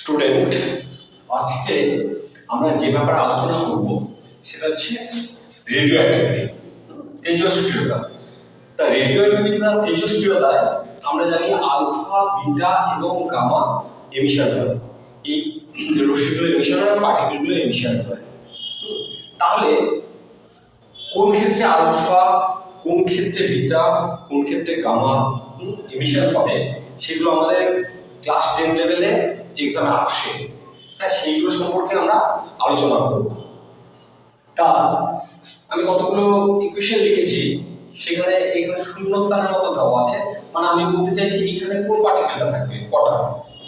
Student, আজকে আমরা যে ব্যাপারে আলোচনা করব সেটা হচ্ছে রেডিও অ্যাক্টিভিটি, তেজস্ক্রিয়তা। তা রেডিও অ্যাক্টিভিটি বা তেজস্ক্রিয়তায় আমরা জানি আলফা, বিটা এবং গামা এমিশন হয়। এই রশ্মিগুলো এমিশন হয়, পার্টিকেলগুলো এমিশন হয়। তাহলে কোন ক্ষেত্রে আলফা, কোন ক্ষেত্রে বিটা, কোন ক্ষেত্রে গামা এমিশন হবে সেগুলো আমাদের ক্লাস 10 লেভেলে এক্সামে আসে। হ্যাঁ, সেইগুলো সম্পর্কে আমরা আলোচনা করব। তা আমি কতগুলো ইকুয়েশন লিখেছি, সেখানে এখানে শূন্য স্থানের মতো দেওয়া আছে। মানে আমি বলতে চাইছি এখানে কোন পার্টিকেলটা থাকবে কটা,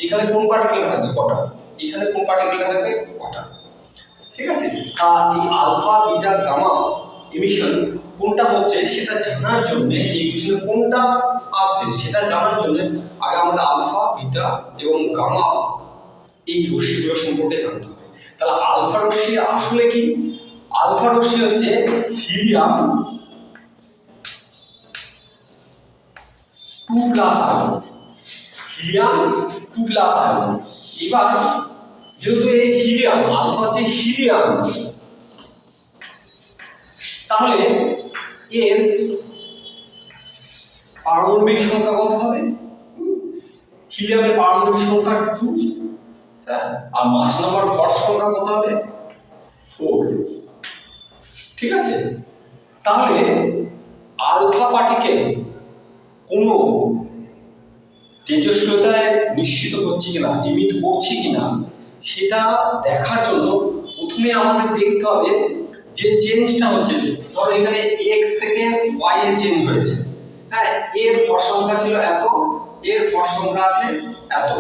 এখানে কোন পার্টিকেলটা থাকবে কটা, এখানে কোন পার্টিকেলটা থাকবে কটা। ঠিক আছে? এই আলফা, বিটা, গামা এমিশন কোনটা হচ্ছে সেটা জানার জন্য, এই ইকুয়েশনে কোনটা আসবে সেটা জানার জন্য আগে আমাদের আলফা, বিটা এবং গামা এই রশ্মিগুলো সম্পর্কে জানতে হবে। তাহলে আলফা রশ্মি আসলে কি? আলফা রশ্মি হচ্ছে হিলিয়াম 2+ আয়ন, হিলিয়াম 2+ আয়ন। এবার যেহেতু এই হিলিয়াম, আলফা হচ্ছে হিলিয়াম, তাহলে এর পারমাণবিক সংখ্যা কত হবে? হিলিয়ামের পারমাণবিক সংখ্যা 2, হ্যাঁ, আর মাস নাম্বার ভর সংখ্যা কত হবে? 4। ঠিক আছে? তাহলে আলফা পার্টিকেল কোনো তেজস্ক্রিয়তায় নিশ্চিত হচ্ছে কিনা, ইমিট করছে কিনা সেটা দেখার জন্য প্রথমে আমাদের দেখতে হবে যে চেঞ্জটা হচ্ছে। ধরো এখানে এক্স থেকে ওয়াই এ চেঞ্জ হয়েছে। হ্যাঁ, এর ভর সংখ্যা ছিল এত, এর ভর সংখ্যা আছে এত।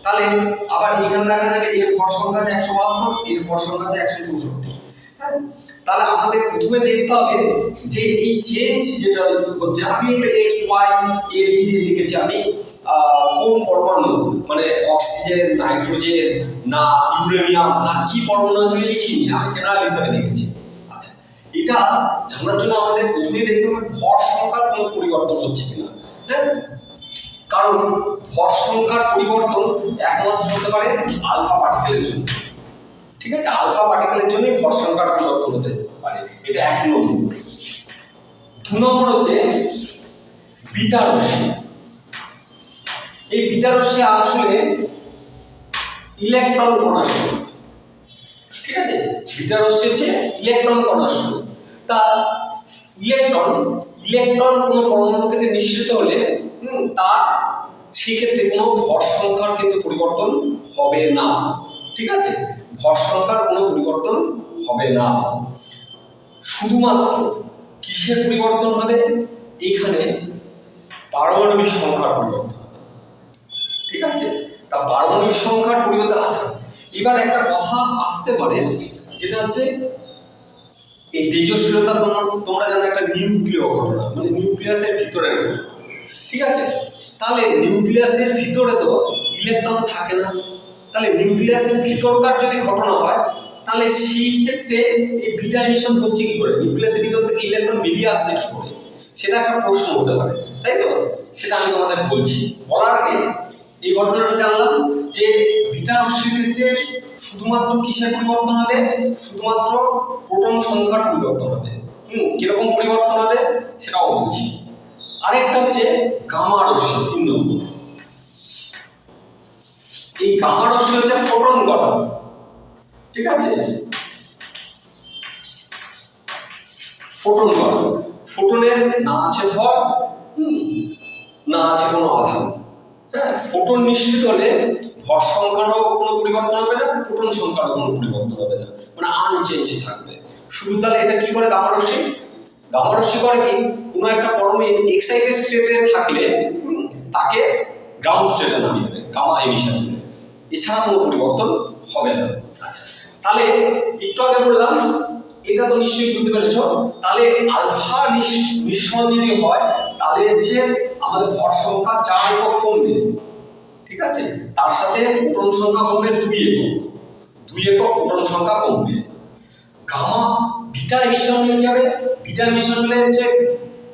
তাহলে আবার এখানে দেখা যাবে এর ভর সংখ্যা আছে 172, এর ভর সংখ্যা আছে 164। হ্যাঁ, তাহলে আমাদের প্রথমে দেখতে হবে যে এই চেঞ্জ যেটা হচ্ছে, আমি এক্স ওয়াই এ বি দিয়ে লিখেছি, আমি কোন পরমাণু, মানে অক্সিজেন, নাইট্রোজেন না ইউরেনিয়াম না কি পরমাণু আছে লিখিনি, আমি জেনারেল হিসাবে লিখেছি। আচ্ছা, এটা জানার জন্য আমাদের প্রথমেই দেখতে হবে ভর সংখ্যার কোনো পরিবর্তন হচ্ছে কিনা। হ্যাঁ, কারণ ভর সংখ্যার পরিবর্তন একমাত্র হতে পারে আলফা পার্টিকেলের জন্য। ঠিক আছে? আলফা পার্টিকেলের জন্যই ভর সংখ্যার পরিবর্তন হতে পারে, এটা 1 নম্বর। 2 নম্বর হচ্ছে বিটা রশ্মি। এই বিটা রশ্মি আসলে ইলেকট্রন কণার। ঠিক আছে? বিটা রশ্মি হচ্ছে ইলেকট্রন কণার। তা ইলেকট্রন কোনো পরমাণু থেকে নিঃসৃত হলে তার সেক্ষেত্রে কোনো ভর সংখ্যার কিন্তু পরিবর্তন হবে না। ঠিক আছে? ভর সংখ্যার কোনো পরিবর্তন হবে না, শুধুমাত্র কিসের পরিবর্তন হবে? এখানে পারমাণবিক সংখ্যার পরিবর্তন হবে। ঠিক আছে? তা পারমাণবিক সংখ্যার পরিবর্তন আছে। এবার একটা কথা আসতে পারে, যেটা হচ্ছে এই তেজস্ক্রিয়তা তোমরা জানো একটা নিউক্লিয় ঘটনা, মানে নিউক্লিয়াসের ভিতরের ঘটনা। ঠিক আছে? তাহলে নিউক্লিয়াসের ভিতরে তো ইলেকট্রন থাকে না। তাহলে নিউক্লিয়াসের ভিতরকার যদি ঘটনা হয়, তাহলে সেই ক্ষেত্রে এই বিটা এমিশন হচ্ছে কি করে, নিউক্লিয়াসের ভিতর থেকে ইলেকট্রন বেরিয়ে আসছে কি করে, সেটা একটা প্রশ্ন হতে পারে, তাই তো? সেটা আমি তোমাদের বলছি। বলার আগে এই ঘটনাটা জানলাম যে বিটা রশ্মির ক্ষেত্রে শুধুমাত্র কিসের পরিবর্তন হবে? শুধুমাত্র প্রোটন সংখ্যার পরিবর্তন হবে। কিরকম পরিবর্তন হবে সেটাও বলছি। আরেকটা হচ্ছে গামা রশ্মি, 3 নম্বর। এই গামা রশ্মি হচ্ছে ফোটন কণা। ঠিক আছে? ফোটন কণা, ফোটনের না আছে ভর, না আছে কোনো আধান। হ্যাঁ, ফোটন নিঃসৃত হলে ভর সংখ্যারও কোনো পরিবর্তন হবে না, ফোটন সংখ্যারও কোনো পরিবর্তন হবে না, মানে আনচেঞ্জ থাকবে শুধু। তাহলে এটা কি করে গামা রশ্মি? গামা রশ্মি করে কি, কোনো একটা পরমাণু এক্সাইটেড স্টেটে থাকলে তাকে গ্রাউন্ড স্টেটে নামিয়ে দেবে গামা এমিশন দিলে, এছাড়া কোনো পরিবর্তন হবে না। আচ্ছা, তাহলে একটু আগে বললাম, এটা তো নিশ্চয়ই বুঝতে পেরেছ। তাহলে আলফা নিঃসরণ যদি হয়, তাহলে হচ্ছে আমাদের ভর সংখ্যা 4 একক কমবে। ঠিক আছে? তার সাথে প্রোটন সংখ্যা কমবে 2 একক, 2 একক প্রোটন সংখ্যা কমবে। গামা বিটা এমিশন হলে কি হবে? বিটা এমিশন হলে হচ্ছে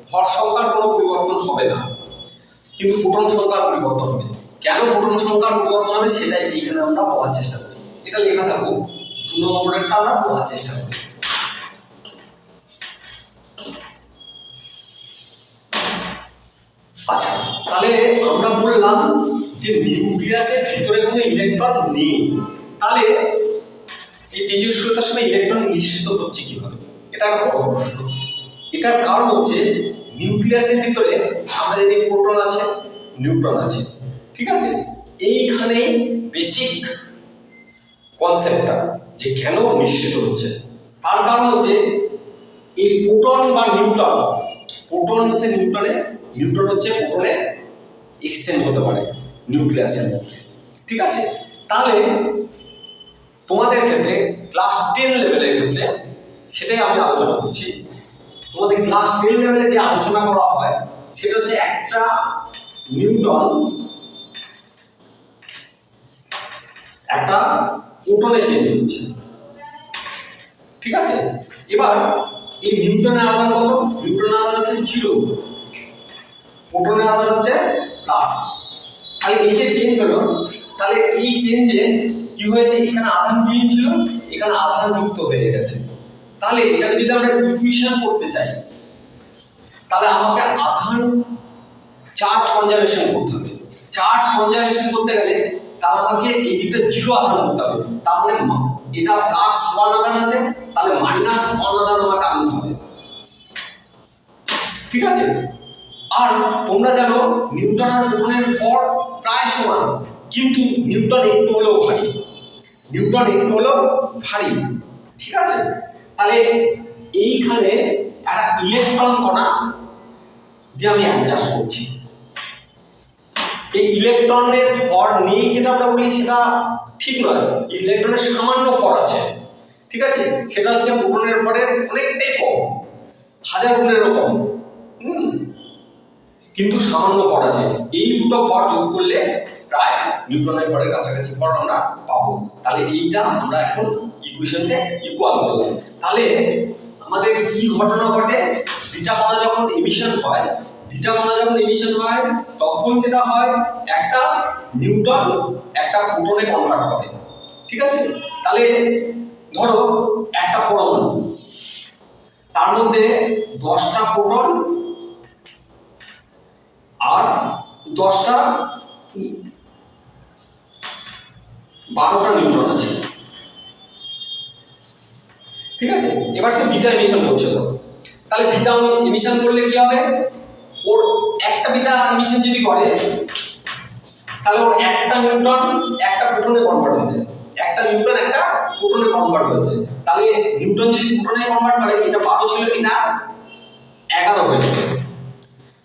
ভর সংখ্যার কোনো পরিবর্তন হবে না, কিন্তু প্রোটন সংখ্যার পরিবর্তন হবে। কেন প্রোটন সংখ্যার পরিবর্তন হবে সেটাই এখানে আমরা বলার চেষ্টা করি। এটা লেখা থাকুক, 2 নম্বরেরটা আমরা বলার চেষ্টা করি। আচ্ছা, তাহলে আমরা বললাম যে নিউক্লিয়াসের ভিতরে কোনো ইলেকট্রন নেই, তাহলে এই তেজস্ক্রিয়তার সময় ইলেকট্রন নিঃসৃত হচ্ছে কিভাবে? এটা একটা বড় প্রশ্ন। এটার কারণ হচ্ছে নিউক্লিয়াসের ভিতরে আমাদের এই প্রোটন আছে, নিউট্রন আছে, ঠিক আছে? এইখানে বেসিক কনসেপ্টটা যে কেন নিঃসৃত হচ্ছে, তার কারণ হচ্ছে এই প্রোটন বা নিউট্রন, প্রোটন হচ্ছে নিউট্রনে, নিউট্রন হচ্ছে প্রোটনে এক্সচেঞ্জ হতে পারে নিউক্লিয়াসের মধ্যে, ঠিক আছে? তাহলে তোমাদের ক্ষেত্রে ক্লাস 10 লেভেলের ক্ষেত্রে সেটাই আমি আলোচনা করছি। তোমাদের ক্লাস 10 লেভেলে যে আলোচনা করা হয় সেটা হচ্ছে একটা নিউট্রন একটা প্রোটনে চেঞ্জ হচ্ছে, ঠিক আছে? এবার এই নিউটনের আধার কত? নিউটনের আধার হচ্ছে 0, প্রোটনের আধার হচ্ছে প্লাস। তাহলে এই যে চেঞ্জ হলো, তাহলে এই চেঞ্জে কি হয়েছে? এখানে আধান বিহীন ছিল, এখানে আধান যুক্ত হয়ে গেছে। তাহলে এটাকে যদি আমরা ইকুয়েশন করতে চাই, তাহলে আমাকে আধান চার্জ কনজারভেশন করতে হবে। চার্জ কনজারভেশন করতে গেলে তাহলে আমাকে এই দিকটা 0 আধান করতে হবে। তার মানে এটা +1 আধান আছে, তাহলে -1 আধান আমাকে আনতে হবে, ঠিক আছে? আর তোমরা জানো নিউটন আর প্রোটনের ভর প্রায় সমান, কিন্তু নিউটন একটু হলেও ভারী, নিউটন একটু হলেও ভারী, ঠিক আছে? তাহলে এইখানে একটা ইলেকট্রন কণা যে আমি অ্যাডজাস্ট করছি, এই ইলেকট্রনের ভর নেই যেটা আমরা বলি সেটা ঠিক নয়। ইলেকট্রনের সামান্য ভর আছে, ঠিক আছে? সেটা হচ্ছে প্রোটনের ভরের অনেকটাই কম, 1000 গুণেরও কম, কিন্তু সামান্য ভর আছে। এই দুটো ভর যোগ করলে প্রায় নিউটনের ভরের কাছাকাছি ভর আমরা পাবো। তাহলে এইটা আমরা এখন ইকুয়েশনকে ইকুয়াল করলাম। তাহলে আমাদের কি ঘটনা ঘটে? বিটা কণা যখন এমিশন হয়, বিটা কণা যখন এমিশন হয় তখন যেটা হয়, একটা নিউটন একটা প্রোটনে কনভার্ট করে, ঠিক আছে? তাহলে ধরো একটা পরমাণু, তার মধ্যে 10টা প্রোটন আর 12টা নিউট্রন আছে, ঠিক আছে? এবার সে বিটা এমিশন করছে, তাহলে বিটা এমিশন করলে কি হবে? ওর একটা বিটা এমিশন যদি করে তাহলে ওর একটা নিউট্রন একটা প্রোটনে কনভার্ট হয়েছে, একটা নিউট্রন একটা প্রোটনে কনভার্ট হয়েছে। তাহলে নিউট্রন যদি প্রোটনে কনভার্ট করে, এটা 12 ছিল, এটা 11 হয়ে যাবে,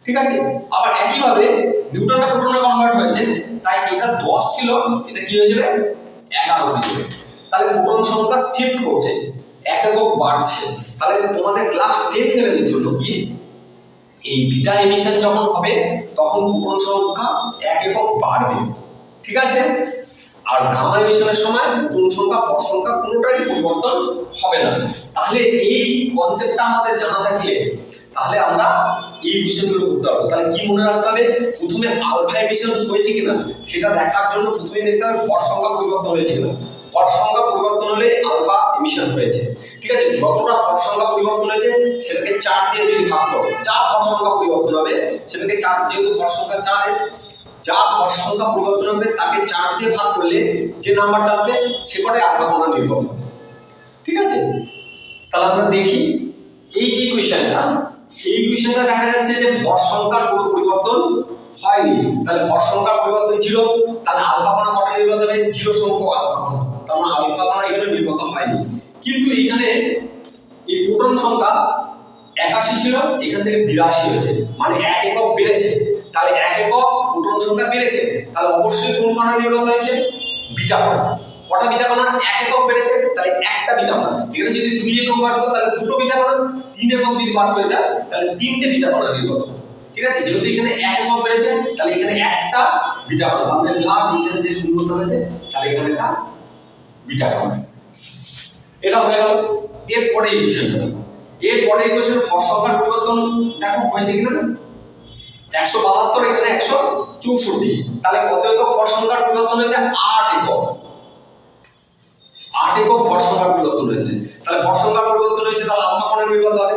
ঠিক আছে? আবার একইভাবে নিউটনটা প্রোটনে কনভার্ট হয়েছে, তাই এটা 10 ছিল, এটা কি হয়ে যাবে? 11 হয়ে যাবে। তাহলে প্রোটন সংখ্যা শিফট করছে, এক একক বাড়ছে। তাহলে তোমাদের ক্লাস 10 লেভেলের জন্য কি এই বিটা এমিশন যখন হবে তখন প্রোটন সংখ্যা এক একক বাড়বে, ঠিক আছে? আর গামা এমিশনের সময় প্রোটন সংখ্যা, ভর সংখ্যা কোনোটারই পরিবর্তন হবে না। তাহলে এই কনসেপ্টটা আমাদের জানা থাকলে তাহলে আমরা এই বিষয়গুলো করতে পারবো। তাহলে কি মনে রাখতে হবে? প্রথমে আলফা এমিশন হয়েছে কিনা সেটা দেখার জন্য প্রথমে দেখতে হবে ভর সংখ্যা পরিবর্তন হয়েছে কিনা। ভর সংখ্যা পরিবর্তন হলে আলফা এমিশন হয়েছে, ঠিক আছে? যতটা ভর সংখ্যা পরিবর্তন হয়েছে সেটাকে 4 দিয়ে যদি ভাগ করো, যা ভর সংখ্যা পরিবর্তন হবে সেটাকে 4, যেহেতু ভর সংখ্যা 4, যা ভর সংখ্যা পরিবর্তন হবে তাকে 4 দিয়ে ভাগ করলে যে নাম্বারটা আসবে সে করে আলফা কণা নির্গত হবে, ঠিক আছে? তাহলে আমরা দেখি এই যে ইকুয়েশনটা, এই ইকুয়েশনটা দেখা যাচ্ছে যে ভর সংখ্যার কোনো পরিবর্তন হয়নি। তাহলে ভর সংখ্যার পরিবর্তন 0, তাহলে আলফা কণা কটা নির্গত হবে? 0 সংখ্যক আলফা কণা, তার মানে আলফা কণা এখানে নির্গত হয়নি। কিন্তু এখানে এই প্রোটন সংখ্যা 81 ছিল, এখান থেকে 82 হয়েছে, মানে 1 একক বেড়েছে। তাহলে 1 একক প্রোটন সংখ্যা বেড়েছে, তাহলে অবশ্যই কোন কণা নির্গত হয়েছে? বিটা কণা। কটা বিটা কণা? 1 একক বেড়েছে, তাহলে একটা বিটা কণা। এখানে যদি 2 একক বার করো তাহলে দুটো বিটা কণা, 3 একক যদি বার করে এটা তাহলে 3টে বিটা কণা নির্গত, ঠিক আছে? যেহেতু এখানে 1 একক বেড়েছে তাহলে এখানে একটা বিটা কণা, তাহলে প্লাস এখানে যে শূন্যস্থান আছে তাহলে এখানে একটা বিটা কণা। এটা হয়ে গেল। এরপরে ইকুয়েশনটা দেখো, এরপরে ইকুয়েশনের ভর সংখ্যার পরিবর্তন দেখো হয়েছে কিনা। 172, এখানে 164, তাহলে কত একক ভর সংখ্যার পরিবর্তন হয়েছে? 8 একক। 8 একক ভর সংখ্যার পরিবর্তন হয়েছে। তাহলে ভর সংখ্যার পরিবর্তন হয়েছে, তাহলে আলফা কণা নির্গত হবে।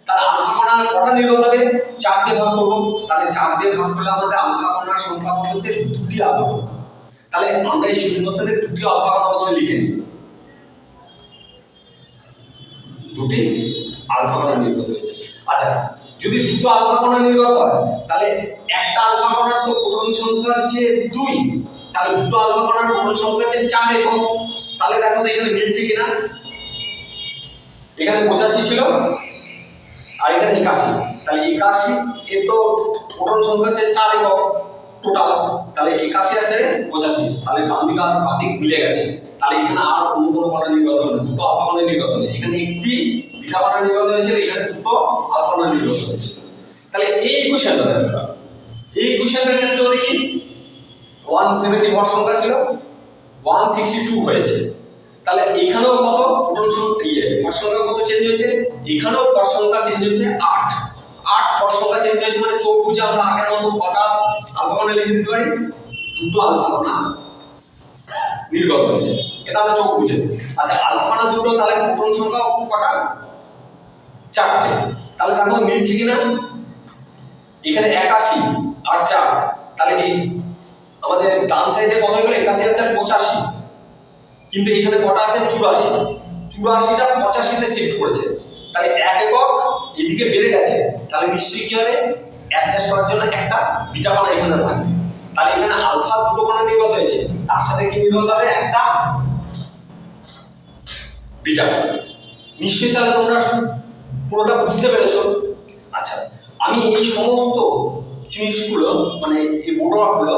তাহলে আলফা কণা কটা নির্গত হবে? 4 দিয়ে ভাগ করব। তাহলে 4 দিয়ে ভাগ করলে আমাদের আলফা কণার সংখ্যা কত হচ্ছে? 2টি আলফা কণা। তাহলে আমরা এই শূন্যস্থানে 2টি আলফা কণা প্রথমে লিখে নিই। 2টি আলফা কণা নির্গত হয়েছে। আচ্ছা, যদি 2টো আলফা কণা নির্গত হয়, তাহলে একটা আলফা কণার তো প্রোটন সংখ্যা হচ্ছে 2, তাহলে 2টো আলফা কণার প্রোটন সংখ্যা হচ্ছে 4 একক। তাহলে দেখো তো এখানে মিলছে কিনা। এখানে 85 ছিল আর এখানে 81, তাহলে 81 এর তো প্রোটন সংখ্যা হচ্ছে 4 একক টোটাল, তাহলে 81 আছে 85, তাহলে ডান দিক আর বাম দিক মিলে গেছে। তাহলে এখানে আর অন্য কোনো কণা নির্গত হবে না, 2টো আলফা কণা নির্গত হবে। এখানে একটি বিটা কণা নির্গত হয়েছে, এখানে 2টো আলফা কণা নির্গত হয়েছে। তাহলে এই ইকুয়েশনটা দেখো, এই ইকুয়েশনটার ক্ষেত্রে ওটা কি 170 ভর সংখ্যা ছিল, 162 হয়েছে। তাহলে এখানেও কত প্রোটন সংখ্যা ভর সংখ্যা কত চেঞ্জ হয়েছে? এখানেও ভর সংখ্যা চেঞ্জ হয়েছে 8। 8 ভর সংখ্যা চেঞ্জ হয়েছে, মানে চোখ বুঝে আমরা আগের মতো কটা আলফা কণা লিখে দিতে পারি? 2টো আলফা কণা নির্গত হয়েছে, এটা আমরা চোখ বুঝে। আচ্ছা, আলফা কণা 2টো, তাহলে প্রোটন সংখ্যা কটা? 4টে। তাহলে দেখো মিলছে কিনা। এখানে 81 আর 4, তাহলে এই আমাদের ডান সাইডে কত হলো? 81 আর 4 85, কিন্তু এখানে কটা আছে? 84। 84টা 85তে শিফট করেছে, তাহলে 1 একক এদিকে বেড়ে গেছে। তাহলে নিশ্চয়ই কি হবে? অ্যাডজাস্ট করার জন্য একটা বিটা কণা এখানে লাগবে। তাহলে এখানে আলফা 2টো কণা নির্গত হয়েছে, তার সাথে কি নির্গত হবে? একটা বিটা কণা। নিশ্চয়ই তাহলে তোমরা পুরোটা বুঝতে পেরেছো। আচ্ছা, আমি এই সমস্ত জিনিসগুলো, মানে এই বোর্ডওয়ার্কগুলো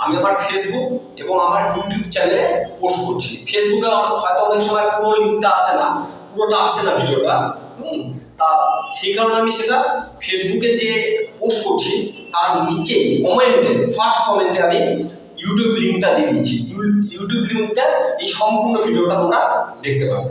আমি আমার ফেসবুক এবং আমার ইউটিউব চ্যানেলে পোস্ট করছি। ফেসবুকে হয়তো অনেক সময় পুরো লিঙ্কটা আসে না, পুরোটা আসে না ভিডিওটা, তা সেই কারণে আমি সেটা ফেসবুকে যে পোস্ট করছি তার নিচে কমেন্টে, ফার্স্ট কমেন্টে আমি ইউটিউব লিঙ্কটা দিয়ে দিচ্ছি। ইউটিউব লিঙ্কটা এই সম্পূর্ণ ভিডিওটা তোমরা দেখতে পাবে।